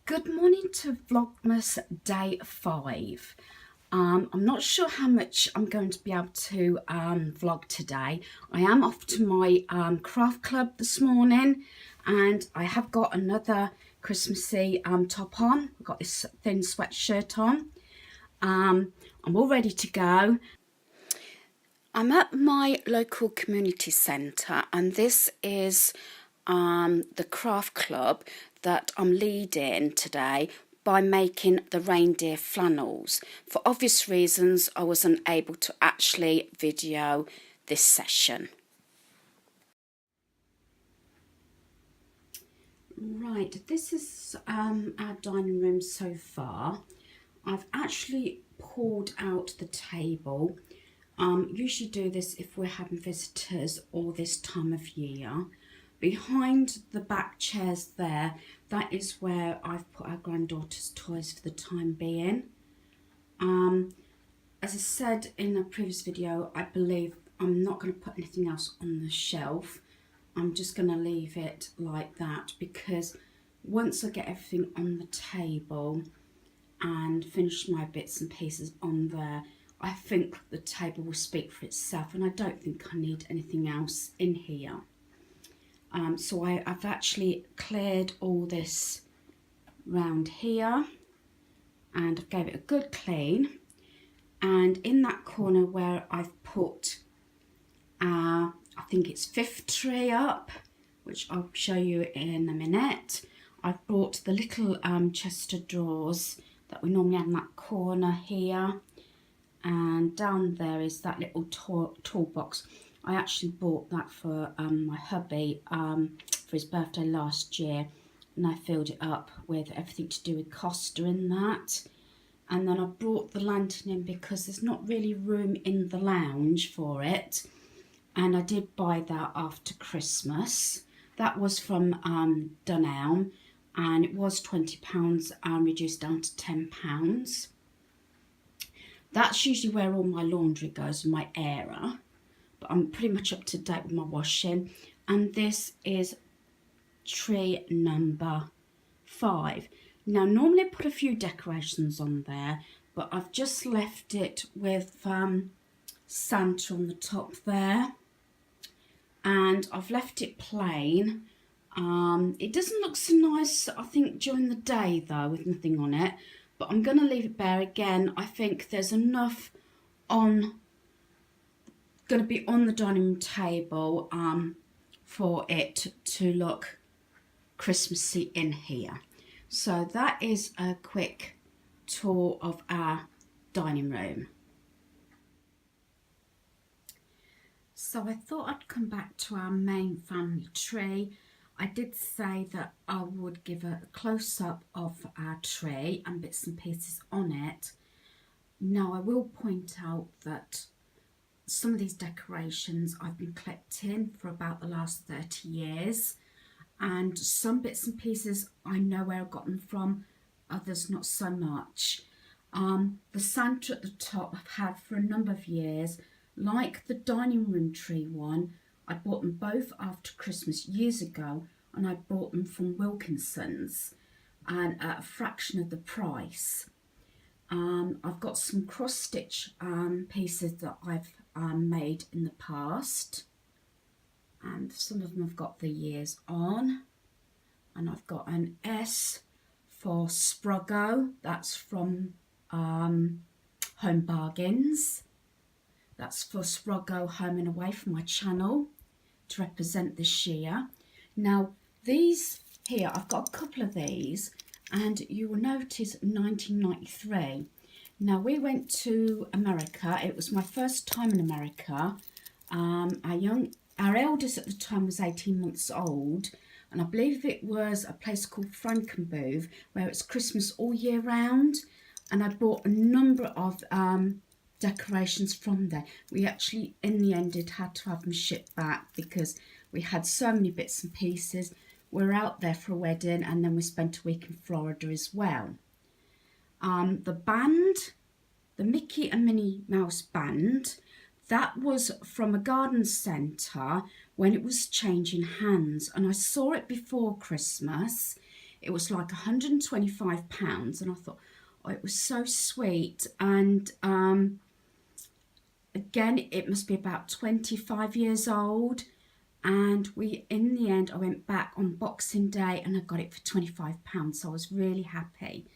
Good morning to Vlogmas day 5. I'm not sure how much I'm going to be able to vlog today. I am off to my craft club this morning and I have got another Christmassy top on. I've got this thin sweatshirt on. I'm all ready to go. I'm at my local community centre and this is the craft club that I'm leading today by making the reindeer flannels. For obvious reasons, I wasn't able to actually video this session. Right, this is our dining room so far. I've actually pulled out the table. Usually do this if we're having visitors or this time of year. Behind the back chairs there, that is where I've put our granddaughter's toys for the time being. As I said in a previous video, I believe I'm not going to put anything else on the shelf. I'm just going to leave it like that because once I get everything on the table and finish my bits and pieces on there, I think the table will speak for itself and I don't think I need anything else in here. So I've actually cleared all this round here and I've gave it a good clean, and in that corner where I've put I think it's 5th tree up, which I'll show you in a minute, I've brought the little chest of drawers that we normally have in that corner here, and down there is that little toolbox. I actually bought that for my hubby for his birthday last year, and I filled it up with everything to do with Costa in that. And then I brought the lantern in because there's not really room in the lounge for it, and I did buy that after Christmas. That was from Dunelm and it was £20 reduced down to £10. That's usually where all my laundry goes, my era. But I'm pretty much up to date with my washing. And this is tree number 5. Now normally I put a few decorations on there, but I've just left it with Santa on the top there. And I've left it plain. It doesn't look so nice, I think, during the day though, with nothing on it. But I'm going to leave it bare again. I think there's enough going to be on the dining room table for it to look Christmassy in here. So that is a quick tour of our dining room. So I thought I'd come back to our main family tree. I did say that I would give a close-up of our tree and bits and pieces on it. Now I will point out that some of these decorations I've been collecting for about the last 30 years, and some bits and pieces I know where I got them from, others not so much. The Santa at the top I've had for a number of years. Like the dining room tree one, I bought them both after Christmas years ago, and I bought them from Wilkinson's and at a fraction of the price. I've got some cross-stitch pieces that I've made in the past, and some of them have got the years on. And I've got an S for Spruggo, that's from Home Bargains. That's for Spruggo Home and Away from my channel to represent this year. Now these here, I've got a couple of these, and you will notice 1993. Now we went to America. It was my first time in America. Our eldest at the time was 18 months old, and I believe it was a place called Frankenbooth where it's Christmas all year round, and I bought a number of decorations from there. We actually in the end had to have them shipped back because we had so many bits and pieces. We were out there for a wedding, and then we spent a week in Florida as well. The band, the Mickey and Minnie Mouse band, that was from a garden centre when it was changing hands, and I saw it before Christmas. It was like £125, and I thought, oh, it was so sweet. And again, it must be about 25 years old. And in the end, I went back on Boxing Day and I got it for £25, so I was really happy.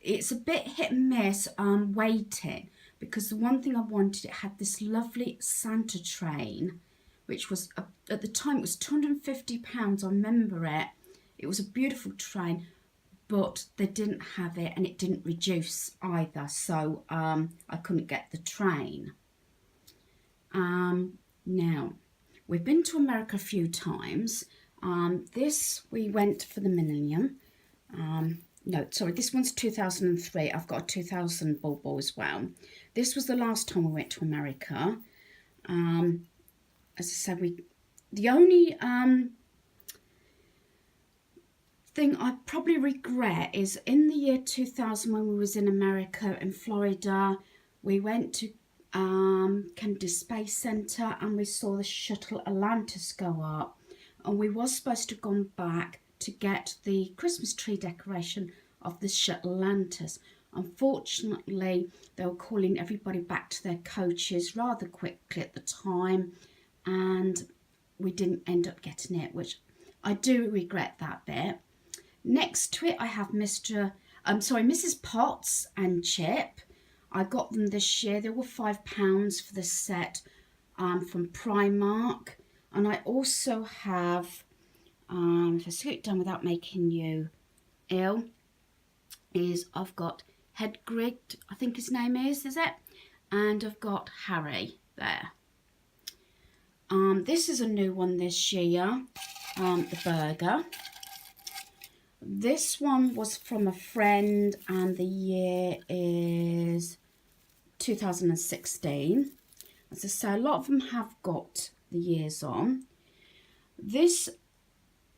It's a bit hit and miss waiting, because the one thing I wanted, it had this lovely Santa train, which was, at the time, it was £250, I remember it. It was a beautiful train, but they didn't have it, and it didn't reduce either, so I couldn't get the train. Now, we've been to America a few times. We went for the Millennium. No, sorry, this one's 2003. I've got a 2000 Bulbul as well. This was the last time we went to America. As I said, the only thing I probably regret is in the year 2000, when we was in America, in Florida, we went to Kennedy Space Center and we saw the shuttle Atlantis go up, and we was supposed to have gone back to get the Christmas tree decoration of the shuttle Atlantis. Unfortunately, they were calling everybody back to their coaches rather quickly at the time, and we didn't end up getting it, which I do regret that bit. Next to it, I have Mrs. Potts and Chip. I got them this year. They were £5 for the set from Primark. And I also have, if I scoot down without making you ill, I've got Hedgrid, I think his name is it? And I've got Harry there. This is a new one this year, the burger. This one was from a friend, and the year is 2016. As I say, a lot of them have got the years on. This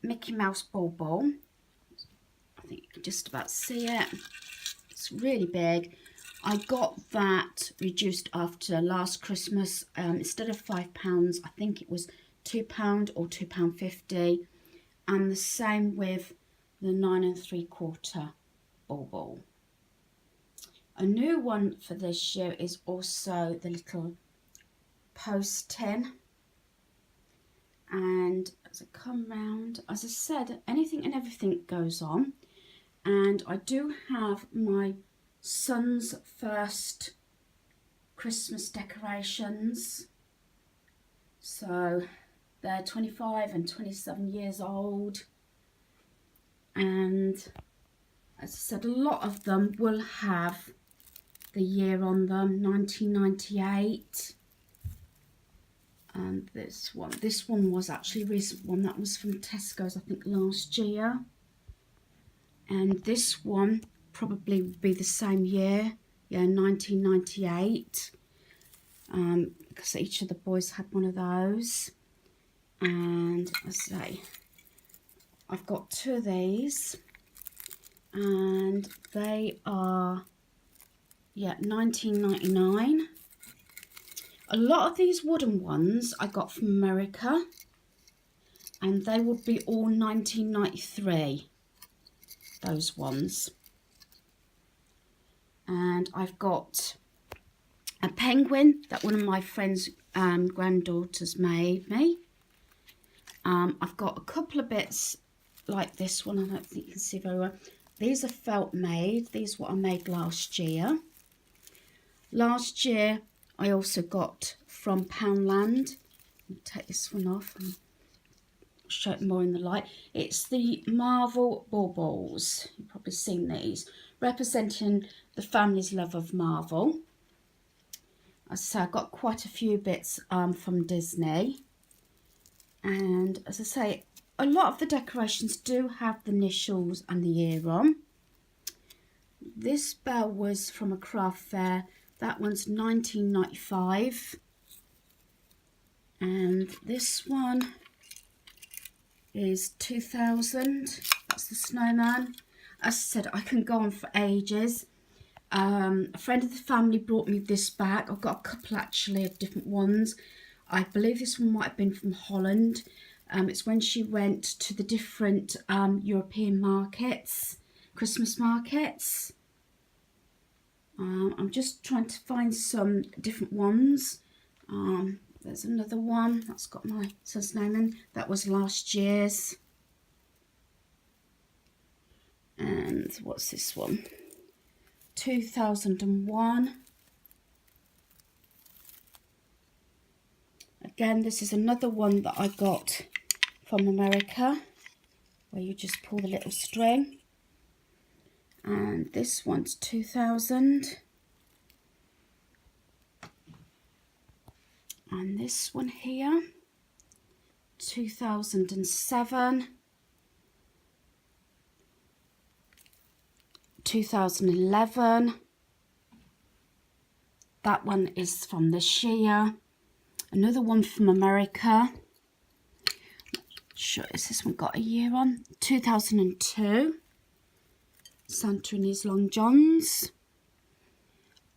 Mickey Mouse Bulbul, I think you can just about see it. It's really big. I got that reduced after last Christmas. Instead of £5, I think it was £2 or £2.50. And the same with the 9 3/4 Bulbul. A new one for this year is also the little post tin. And as I come round, as I said, anything and everything goes on. And I do have my son's first Christmas decorations. So they're 25 and 27 years old. And as I said, a lot of them will have the year on them, 1998. And this one was actually a recent one. That was from Tesco's, I think, last year. And this one probably would be the same year, yeah, 1998. Because each of the boys had one of those. And as I say, I've got two of these, and they are, yeah, 1999. A lot of these wooden ones I got from America, and they would be all 1993, those ones. And I've got a penguin that one of my friend's granddaughters made me. I've got a couple of bits like this one. I don't think you can see very well. These are felt made. These are what I made last year. Last year I also got from Poundland. I'll take this one off and show it more in the light. It's the Marvel Bulbuls. You've probably seen these, representing the family's love of Marvel. As I say, I got quite a few bits from Disney. And as I say, a lot of the decorations do have the initials and the year on. This bell was from a craft fair. That one's 1995. And this one is 2000. That's the snowman. As I said, I can go on for ages. A friend of the family brought me this bag. I've got a couple actually of different ones. I believe this one might have been from Holland. It's when she went to the different European markets, Christmas markets. I'm just trying to find some different ones. There's another one that's got my son's name in. That was last year's. And what's this one? 2001. Again, this is another one that I got from America, where you just pull the little string. And this one's 2000. And this one here, 2007. 2011. That one is from this year. Another one from America. Not sure, is this one got a year on? 2002. Santa in his long johns.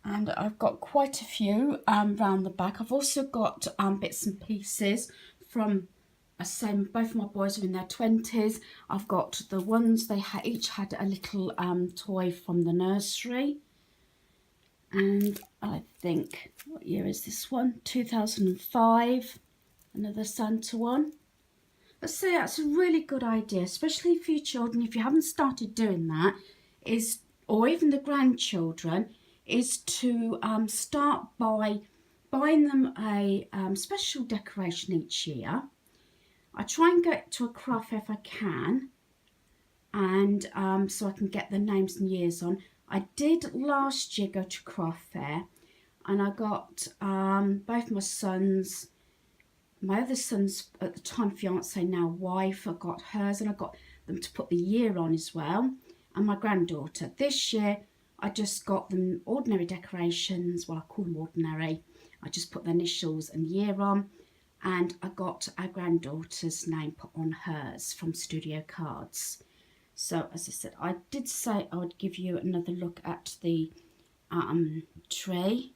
And I've got quite a few round the back. I've also got bits and pieces from both of my boys are in their 20s. I've got the ones they each had a little toy from the nursery. And I think, what year is this one? 2005, another Santa one. Let's say that's a really good idea, especially for your children. If you haven't started doing that, or even the grandchildren, is to start by buying them a special decoration each year. I try and get to a craft fair if I can, and so I can get the names and years on. I did last year go to craft fair, and I got both my sons, my other son's at the time fiance, now wife, I got hers, and I got them to put the year on as well, and my granddaughter. This year I just got them ordinary decorations. Well, I call them ordinary. I just put the initials and year on, and I got our granddaughter's name put on hers from Studio Cards. So, as I said, I did say I would give you another look at the tree.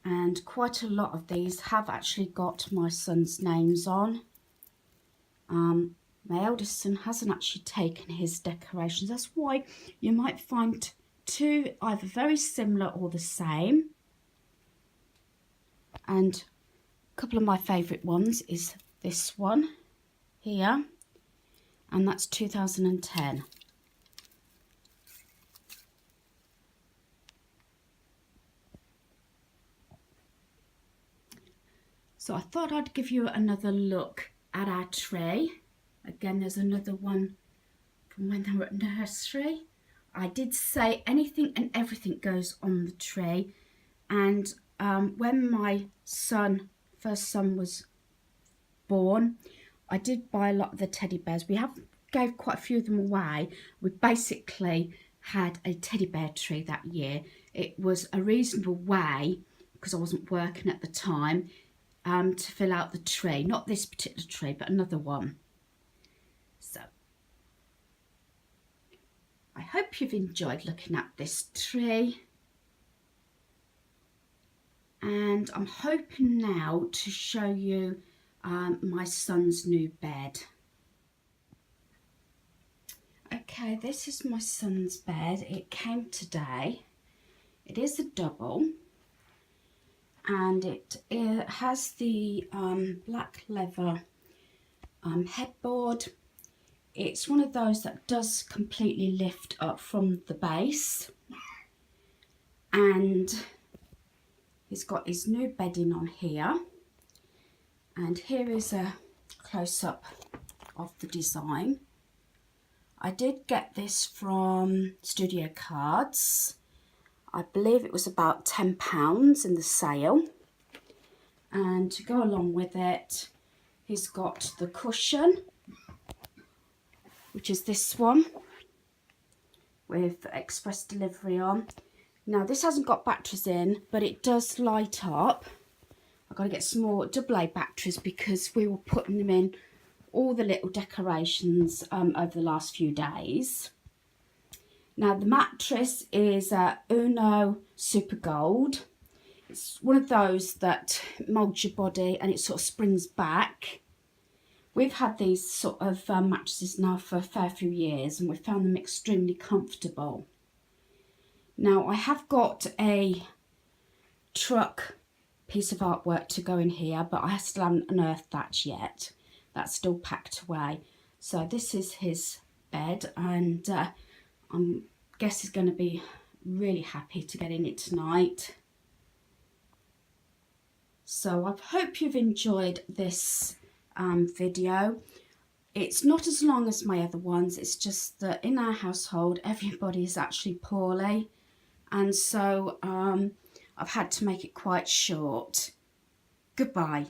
And quite a lot of these have actually got my son's names on. My eldest son hasn't actually taken his decorations. That's why you might find two either very similar or the same. And a couple of my favourite ones is this one here. And that's 2010. So I thought I'd give you another look at our tree. Again, there's another one from when they were at nursery. I did say anything and everything goes on the tree. And when my first son was born, I did buy a lot of the teddy bears. We gave quite a few of them away. We basically had a teddy bear tree that year. It was a reasonable way, because I wasn't working at the time, to fill out the tree. Not this particular tree, but another one. So, I hope you've enjoyed looking at this tree. And I'm hoping now to show you my son's new bed. Okay, this is my son's bed. It came today. It is a double, and it has the black leather headboard. It's one of those that does completely lift up from the base, and he's got his new bedding on here. And here is a close-up of the design. I did get this from Studio Cards. I believe it was about £10 in the sale. And to go along with it, he's got the cushion, which is this one, with express delivery on. Now, this hasn't got batteries in, but it does light up. I've got to get some more AA batteries because we were putting them in all the little decorations over the last few days. Now, the mattress is Uno Super Gold. It's one of those that molds your body and it sort of springs back. We've had these sort of mattresses now for a fair few years and we've found them extremely comfortable. Now I have got a truck piece of artwork to go in here, but I still haven't unearthed that yet. That's still packed away. So this is his bed, and I guess he's going to be really happy to get in it tonight. So I hope you've enjoyed this video. It's not as long as my other ones, it's just that in our household everybody is actually poorly, and so I've had to make it quite short. Goodbye.